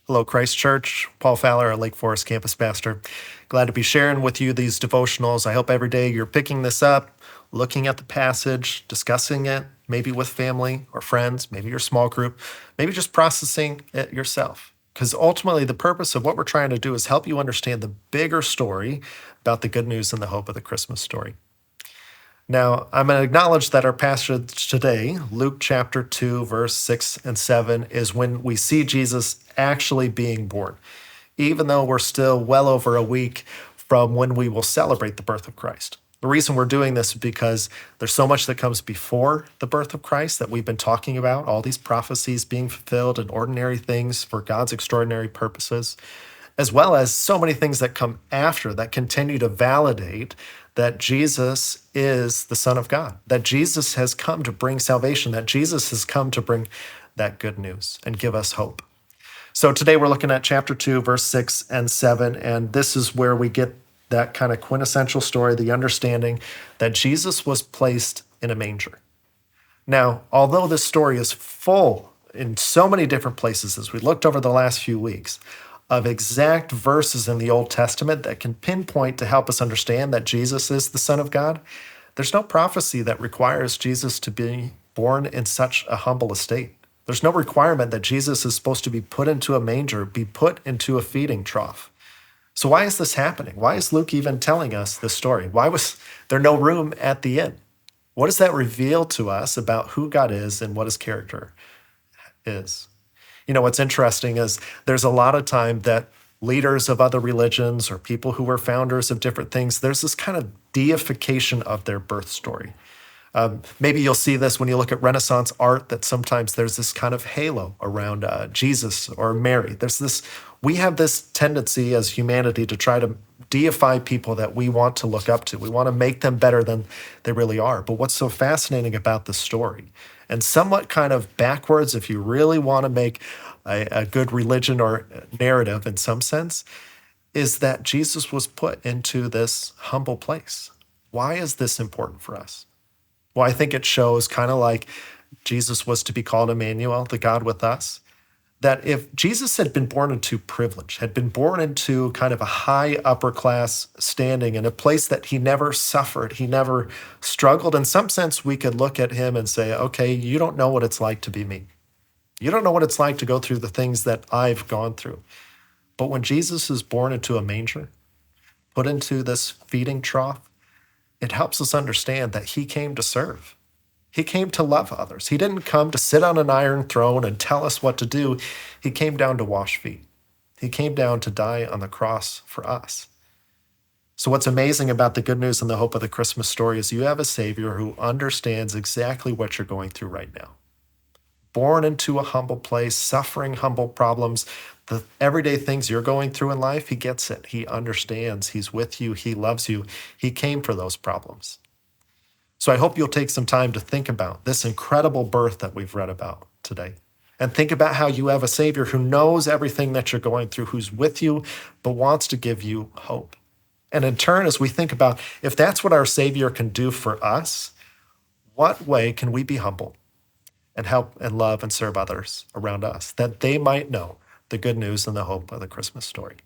Hello, Christ Church. Paul Fowler, our Lake Forest campus pastor. Glad to be sharing with you these devotionals. I hope every day you're picking this up, looking at the passage, discussing it, maybe with family or friends, maybe your small group, maybe just processing it yourself. Because ultimately, the purpose of what we're trying to do is help you understand the bigger story about the good news and the hope of the Christmas story. Now, I'm going to acknowledge that our passage today, Luke chapter 2, verse 6 and 7, is when we see Jesus actually being born, even though we're still well over a week from when we will celebrate the birth of Christ. The reason we're doing this is because there's so much that comes before the birth of Christ that we've been talking about, all these prophecies being fulfilled and ordinary things for God's extraordinary purposes, as well as so many things that come after that continue to validate that Jesus is the Son of God, that Jesus has come to bring salvation, that Jesus has come to bring that good news and give us hope. So today we're looking at chapter 2, verse 6 and 7, and this is where we get that kind of quintessential story, the understanding that Jesus was placed in a manger. Now, although this story is full in so many different places, as we looked over the last few weeks, of exact verses in the Old Testament that can pinpoint to help us understand that Jesus is the Son of God, there's no prophecy that requires Jesus to be born in such a humble estate. There's no requirement that Jesus is supposed to be put into a manger, be put into a feeding trough. So why is this happening? Why is Luke even telling us this story? Why was there no room at the inn? What does that reveal to us about who God is and what his character is? You know, what's interesting is there's a lot of time that leaders of other religions or people who were founders of different things, there's this kind of deification of their birth story. Maybe you'll see this when you look at Renaissance art, that sometimes there's this kind of halo around Jesus or Mary. We have this tendency as humanity to try to deify people that we want to look up to. We want to make them better than they really are. But what's so fascinating about the story, and somewhat kind of backwards if you really want to make a good religion or narrative in some sense, is that Jesus was put into this humble place. Why is this important for us? Well, I think it shows, kind of like Jesus was to be called Emmanuel, the God with us, that if Jesus had been born into privilege, had been born into kind of a high upper class standing in a place that he never suffered, he never struggled, in some sense, we could look at him and say, okay, you don't know what it's like to be me. You don't know what it's like to go through the things that I've gone through. But when Jesus is born into a manger, put into this feeding trough, it helps us understand that he came to serve. He came to love others. He didn't come to sit on an iron throne and tell us what to do. He came down to wash feet. He came down to die on the cross for us. So what's amazing about the good news and the hope of the Christmas story is you have a Savior who understands exactly what you're going through right now. Born into a humble place, suffering humble problems, the everyday things you're going through in life, he gets it. He understands. He's with you. He loves you. He came for those problems. So I hope you'll take some time to think about this incredible birth that we've read about today. And think about how you have a Savior who knows everything that you're going through, who's with you, but wants to give you hope. And in turn, as we think about if that's what our Savior can do for us, what way can we be humble and help and love and serve others around us, that they might know the good news and the hope of the Christmas story?